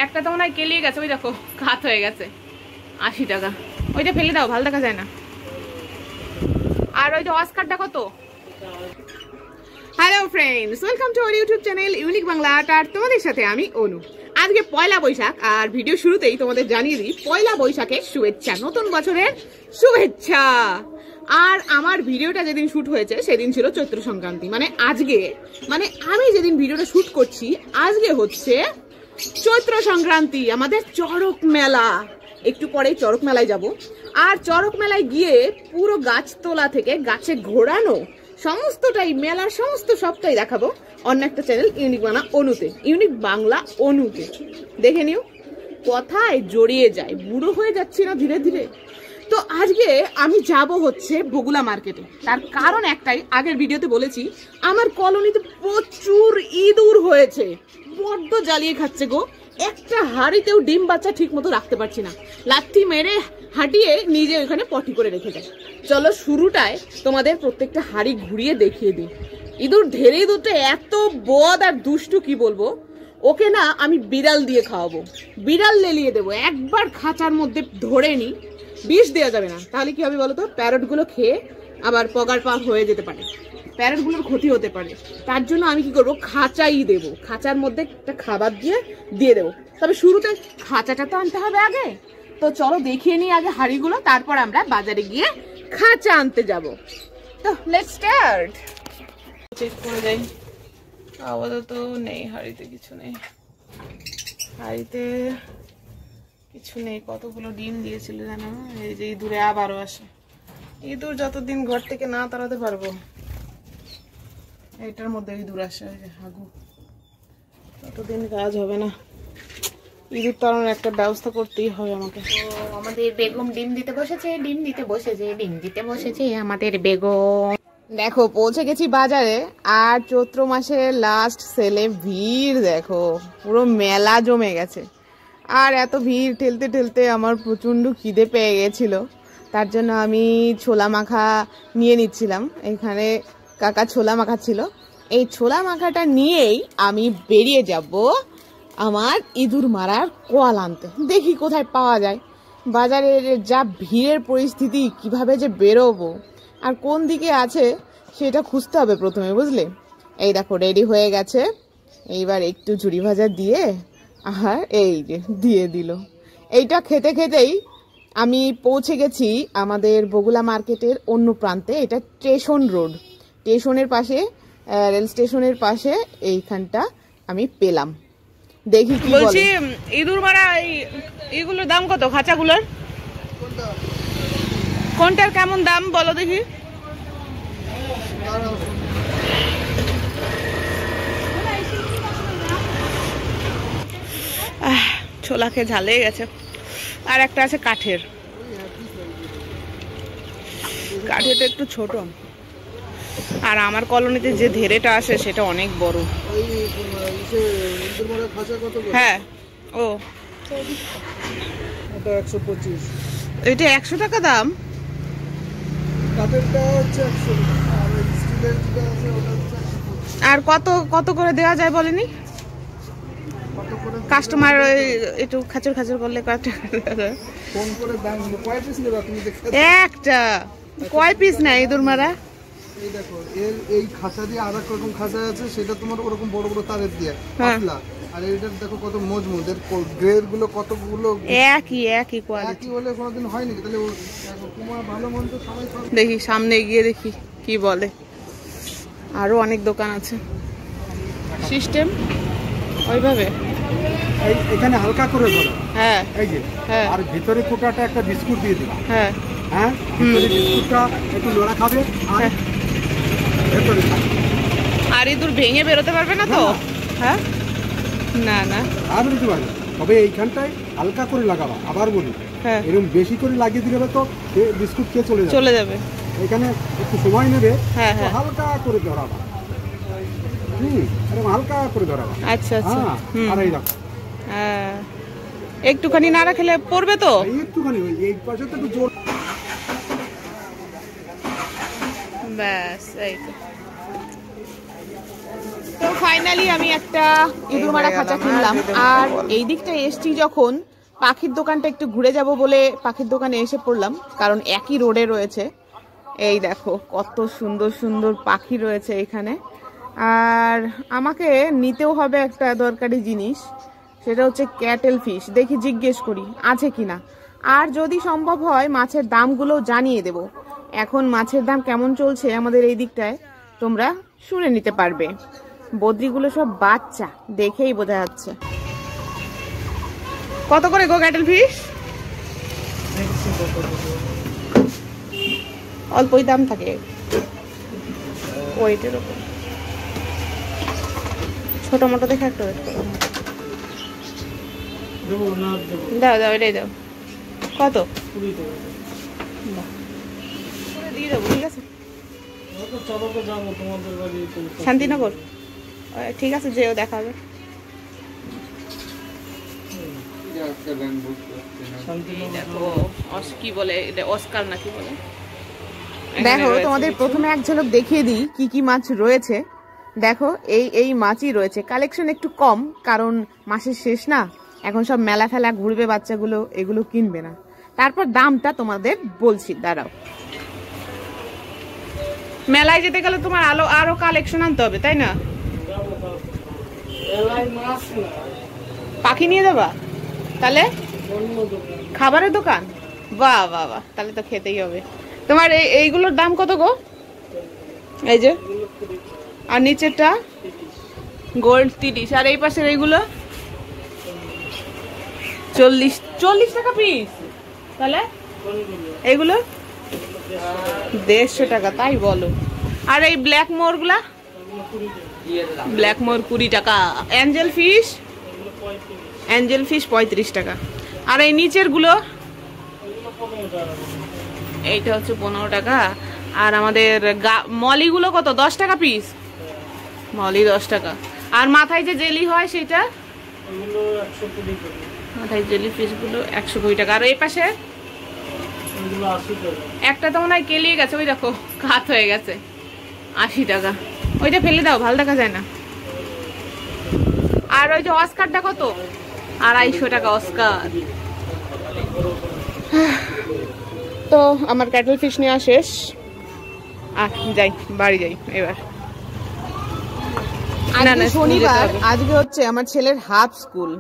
একটা তো মনে হয় কেলিয়ে গেছে, ওই দেখো কাত হয়ে গেছে, 80 টাকা। ওইটা ফেলে দাও, ভালো দেখা যায় না। আর ওই যে অস্কারটা কত? Hello friends, welcome to our YouTube channel unique Bangla art. আর তোমাদের সাথে আমি অনু। আজকে পয়লা বৈশাখ, আর ভিডিও শুরুতেই তোমাদের জানিয়ে দিই পয়লা বৈশাখের শুভেচ্ছা, নতুন বছরের শুভেচ্ছা। আর আমার ভিডিওটা যেদিন শুট হয়েছে সেদিন ছিল চৈত্র সংক্রান্তি, মানে আজকে, মানে আমি যেদিন ভিডিওটা শুট করছি আজকে হচ্ছে চৈত্র সংক্রান্তি, আমাদের চড়ক মেলা। একটু পরেই চড়ক মেলায় যাব। আর চড়ক মেলায় গিয়ে পুরো গাছতলা থেকে গাছে ঘোরানো সমস্তটাই, মেলার সমস্ত সবটাই দেখাবো অন্য একটা চ্যানেল ইউনিক বাংলা অনুতে, ইউনিক বাংলা অনুতে। দেখে নিও, কথায় জড়িয়ে যায়, বুড়ো হয়ে যাচ্ছি না ধীরে ধীরে। তো আজকে আমি যাব হচ্ছে বগুলা মার্কেটে। তার কারণ একটাই, আগের ভিডিওতে বলেছি আমার কলোনিতে প্রচুর ইঁদুর হয়েছে, বড্ড জ্বালিয়ে খাচ্ছে গো। একটা হাঁড়িতেও ডিম বাচ্চা ঠিক মতো রাখতে পারছি না, লাথি মেরে হাঁটিয়ে নিজে ওইখানে পটি করে রেখে যায়। চলো শুরুটায় তোমাদের প্রত্যেকটা হাঁড়ি ঘুরিয়ে দেখিয়ে দিই। ইঁদুর ঢেরে ইঁদুরটা এত বদ আর দুষ্টু কি বলবো। ওকে না আমি বিড়াল দিয়ে খাওয়াবো, বিড়াল লেলিয়ে দেবো। একবার খাঁচার মধ্যে ধরে নি, বিষ দেওয়া যাবে না, তাহলে কি হবে বলো তো? প্যারটগুলো খেয়ে আবার পগার পা হয়ে যেতে পারে, প্যারটগুলোর ক্ষতি হতে পারে। তার জন্য আমি কি করবো, খাঁচাই দেবো, খাঁচার মধ্যে একটা খাবার দিয়ে দেবো। তবে শুরুতে খাঁচাটা তো আনতে হবে আগে। তো চলো দেখিয়ে নিই আগে হাঁড়িগুলো, তারপর আমরা বাজারে গিয়ে খাঁচা আনতে যাব। তো লেটস স্টার্ট। চেক করে যাই, আপাতত নেই হাঁড়িতে, কিছু নেই হাঁড়িতে, কিছু নেই। কতগুলো ডিম দিয়েছিল জানো? এই যে ইঁদুরে আবারও আসে। ইঁদুর যতদিন ঘর থেকে না তাড়াতে পারবো, এটার মধ্যে ইঁদুর আসে, ওই যে হাগু, ততদিন কাজ হবে না। ইঁদুর তাড়ানোর একটা ব্যবস্থা করতেই হবে আমাকে। আমাদের বেগম ডিম দিতে বসেছে, ডিম দিতে বসেছে, ডিম দিতে বসেছে আমাদের বেগম। দেখো পৌঁছে গেছি বাজারে, আর চৈত্র মাসের লাস্ট সেলে ভিড় দেখো, পুরো মেলা জমে গেছে। আর এত ভিড় ঠেলতে ঠেলতে আমার প্রচণ্ড খিদে পেয়ে গেছিল, তার জন্য আমি ছোলা মাখা নিয়ে নিচ্ছিলাম। এখানে কাকা ছোলা মাখা ছিল, এই ছোলা মাখাটা নিয়েই আমি বেরিয়ে যাব আমার ইঁদুর মারার কোয়াল আনতে। দেখি কোথায় পাওয়া যায়। বাজারের যা ভিড়ের পরিস্থিতি, কিভাবে যে বেরোবো আর কোন দিকে আছে সেটা খুঁজতে হবে প্রথমে, বুঝলে? এই দেখো রেডি হয়ে গেছে, এইবার একটু ঝুড়ি ভাজা দিয়ে, আর এই যে দিয়ে দিল। এইটা খেতে খেতেই আমি পৌঁছে গেছি আমাদের বগুলা মার্কেটের অন্য প্রান্তে। এটা স্টেশন রোড, স্টেশনের পাশে, রেল স্টেশনের পাশে এইখানটা আমি পেলাম। দেখি কি বলছি। ইঁদুর মারা এইগুলোর দাম কত? খাঁচাগুলোর কোনটার কেমন দাম বলো দেখি? ছোলা খেয়ে ঝালে গেছে। আর একটা আছে কাঠের, কাঠেরটা একটু ছোট। আর আমার কলোনিতে যে ধেরেটা আসে সেটা অনেক বড়। হ্যাঁ, ও এটা 100 টাকা দাম। আর কত কত করে দেওয়া যায় বলেনি? কাস্টমার একটু খাচর খাচর করলে একটা কয় পিস না ইঁদুর মারা? এই দেখো এই খাঁচা দিয়ে আরেক রকম খাঁচা আছে, সেটা তোমার ওরকম বড় বড় তারের দিয়ে পাতলা। আর এইটার দেখো কত মজবুত, এর গ্রেড গুলো কতগুলো একই কোয়ালিটি হলে কোনোদিন হয় নাকি? তাহলে তোমার ভালো মন্দ সবাই দেখি, সামনে গিয়ে দেখি কি বলে। আরো অনেক দোকান আছে, সিস্টেম ওইভাবে। এখানে হালকা করে ধরো, হ্যাঁ এই যে, আর ভিতরে কোটাটা একটা বিস্কুট দিয়ে দিবা। হ্যাঁ, ভিতরে বিস্কুটটা একটু লড়া খাবে, আর ভেতরে খাবে। আর ইঁদুর ভেঙে বেরোতে পারবে না তো? হ্যাঁ, না না, আর বেরোতে পারবে। তবে এইখানটায় হালকা করে লাগাবা, আবার বলি, এরকম বেশি করে লাগিয়ে দিলে তো বিস্কুট খেয়ে চলে যাবে। এখানে একটু সময় নেবে, হালকা করে ধরাবা। এরকম হালকা করে ধরাবা। আচ্ছা আচ্ছা। আর এই দেখো, একটুখানি না রাখলে পড়বে তো, একটুখানি এই পাশে তো একটু জোর, ব্যাস এই তো। তো ফাইনালি আমি একটা ইঁদুর মারা খাঁচা কিনলাম। আর এই দিকটা এসছি যখন, পাখির দোকানটা একটু ঘুরে যাব বলে পাখির দোকানে এসে পড়লাম, কারণ একই রোডে রয়েছে। এই দেখো কত সুন্দর সুন্দর পাখি রয়েছে এখানে। আর আমাকে নিতেও হবে একটা দরকারি জিনিস, সেটা হচ্ছে ক্যাটেল ফিশ। দেখি জিজ্ঞেস করি আছে কিনা, আর যদি সম্ভব হয় মাছের দামগুলো জানিয়ে দেব। এখন মাছের দাম কেমন চলছে আমাদের এই দিকটায় তোমরা শুনে নিতে পারবে। বদ্রিগুলো সব বাচ্চা, দেখেই বোঝা যাচ্ছে। কত করে গো ক্যাটেল ফিশ? অল্পই দাম থাকে ওয়েটের উপর। ছোট মোটো দেখে একটা ওয়েট করো। দাও দাও, এটাই দাও। কত? দিয়ে দেবো, ঠিক আছে। শান্তিনগর, ঠিক আছে, যেও দেখা হবে। কি বলে এটা, অস্কার নাকি বলে। দেখো তোমাদের প্রথমে এক ঝলক দেখিয়ে দিই কি কি মাছ রয়েছে। দেখো এই মাছই রয়েছে। কালেকশন একটু কম, কারণ মাসের শেষ না, এখন সব মেলা ফেলা ঘুরবে বাচ্চাগুলো, এগুলো কিনবে না। তারপর দামটা তোমাদের বলছি, দাঁড়াও। মেলায় যেতে গেলে তোমার আরো কালেকশন আনতে হবে, তাই না? পাখি নিয়ে যাবা তাহলে? খাবারের দোকান, বাহ বাহ বাহ, তাহলে তো খেতেই হবে। তোমার এইগুলোর দাম কত গো? এই যে, আর নিচেরটা গোল্ড 30, আর এই পাশের এইগুলো 40 টাকা পিস। তাহলে এইগুলো 150 টাকা, তাই বলো? আর এই ব্ল্যাক মোর গুলা? ব্ল্যাক মোর 20 টাকা। অ্যাঞ্জেল ফিশ 35 টাকা। আর এই নিচের গুলো? এইটা হচ্ছে 15 টাকা। আর আমাদের মলিগুলো কত? 10 টাকা পিস। মলি 10 টাকা। আর মাথায় যে জেলি হয় সেটা? মাথায় জেলি ফিশ গুলো 120 টাকা। আর এই পাশে একটা তো মনে হয় কেলিয়ে গেছে, ওই দেখো কাত হয়ে গেছে, 80 টাকা। ওইটা ফেলে দাও, ভালো দেখা যায় না। আর ওই যে অস্কারটা কত? 250 টাকা অস্কার। তো আমার ক্যাটল ফিশ নেওয়া শেষ, যাই বাড়ি যাই এবার। শনিবার, আজকে হচ্ছে আমার ছেলের হাফ স্কুল।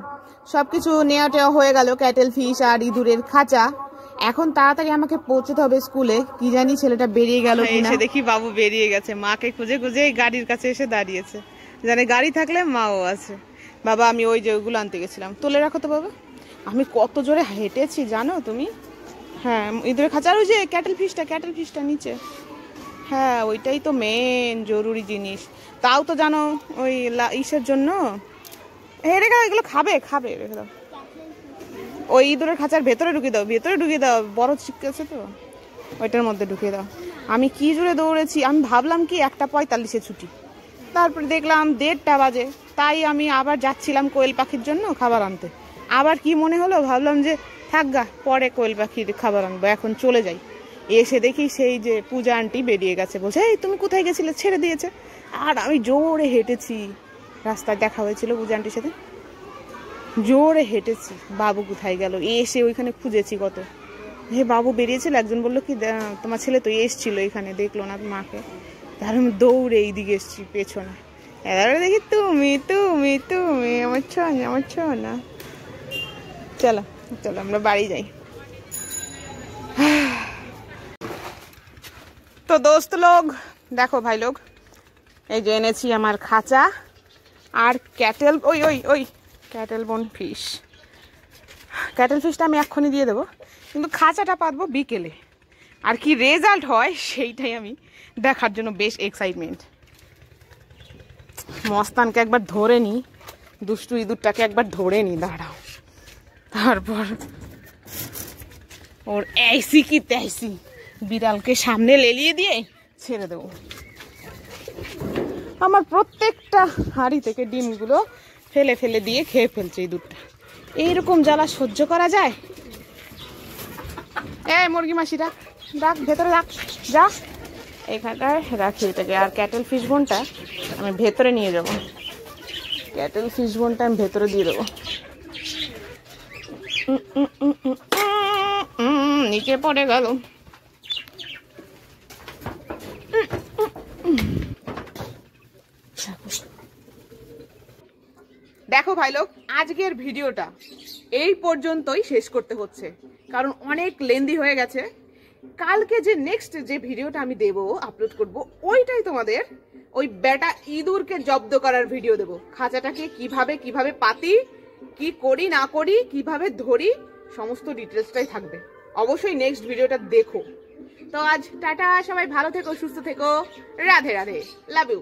সবকিছু নেওয়া টেওয়া হয়ে গেল, ক্যাটেল ফিশ আর ইঁদুরের খাঁচা। এখন তাড়াতাড়ি আমাকে পৌঁছতে হবে স্কুলে। কি জানি ছেলেটা বেরিয়ে গেল কিনা। এসে দেখি বাবু বেরিয়ে গেছে, মাকে খুঁজে খুঁজে গাড়ির কাছে এসে দাঁড়িয়েছে। জানে গাড়ি থাকলে মাও আছে। বাবা আমি ওই যে ওইগুলো আনতে গেছিলাম, তুলে রাখো তো বাবা। আমি কত জোরে হেঁটেছি জানো তুমি? হ্যাঁ, ইঁদুরের খাঁচার ওই যে ক্যাটেল ফিশটা নিচে। হ্যাঁ, ওইটাই তো মেন জরুরি জিনিস। তাও তো জানো ওই ইসের জন্য। রেখে দাও, এগুলো খাবে, রেখে দাও। ওই ইঁদুরের খাঁচার ভেতরে ঢুকিয়ে দাও, বড় চিপকে আছে তো, ওইটার মধ্যে ঢুকিয়ে দাও। আমি কি জোরে দৌড়েছি, আমি ভাবলাম কি 1:45 ছুটি, তারপরে দেখলাম 1:30 বাজে। তাই আমি আবার যাচ্ছিলাম কোয়েল পাখির জন্য খাবার আনতে। আবার কি মনে হলো, ভাবলাম যে থাক গা, পরে কোয়েল পাখির খাবার আনবো, এখন চলে যাই। এসে দেখি সেই যে পূজা আন্টি বেরিয়ে গেছে, বলছে এই তুমি কোথায় গেছিলে, ছেড়ে দিয়েছে। আর আমি জোরে হেঁটেছি, রাস্তায় দেখা হয়েছিল পূজা আন্টির সাথে, জোরে হেঁটেছি। বাবু কোথায় গেল, এসে ওইখানে খুঁজেছি কত। হে বাবু বেরিয়েছিল, একজন বললো কি তোমার ছেলে তো এসছিল এখানে, দেখলো না মাকে। তার আমি দৌড়ে এইদিকে এসছি পেছনে। এবারে দেখি তুমি আমার ছোঁয়া। চলো আমরা বাড়ি যাই। তো দোস্ত লোক দেখো, ভাই লোক, এই যে এনেছি আমার খাঁচা আর ক্যাটেল, ওই ক্যাটেল বোন ফিশ। ক্যাটেল ফিশটা আমি এক্ষুনি দিয়ে দেবো, কিন্তু খাঁচাটা পাতবো বিকেলে। আর কি রেজাল্ট হয় সেইটাই আমি দেখার জন্য বেশ এক্সাইটমেন্ট। মস্তানকে একবার ধরে নিই, দুষ্টু ইঁদুরটাকে একবার ধরে নিই, দাঁড়াও। তারপর ওর ऐसी की तैसी বিড়ালকে সামনে লেলিয়ে দিয়ে ছেড়ে দেবো। আমার প্রত্যেকটা হাঁড়ি থেকে ডিমগুলো ফেলে ফেলে দিয়ে খেয়ে ফেলছে ইঁদুরটা। এইরকম জ্বালা সহ্য করা যায়? মুরগি মাসি রাখ, ভেতরে রাখ, যা এখানটায় রাখি এটাকে। আর ক্যাটেল ফিশ বোনটা আমি ভেতরে নিয়ে যাবো। ক্যাটেল ফিশ বোনটা আমি ভেতরে দিয়ে দেবো। নিচে পড়ে গেল। দেখো ভাই লোক, আজকের ভিডিওটা এই পর্যন্তই শেষ করতে হচ্ছে, কারণ অনেক লেন্দি হয়ে গেছে। কালকে যে নেক্সট যে ভিডিওটা আমি দেব, আপলোড করব, ওইটাই তোমাদের ওই বেটা ইঁদুরকে জব্দ করার ভিডিও দেব। খাঁচাটাকে কিভাবে কিভাবে পাতি, কি করি না করি, কিভাবে ধরি, সমস্ত ডিটেলসটাই থাকবে। অবশ্যই নেক্সট ভিডিওটা দেখো। তো আজ টাটা, সবাই ভালো থেকো, সুস্থ থেকো, রাধে রাধে, লাভ ইউ।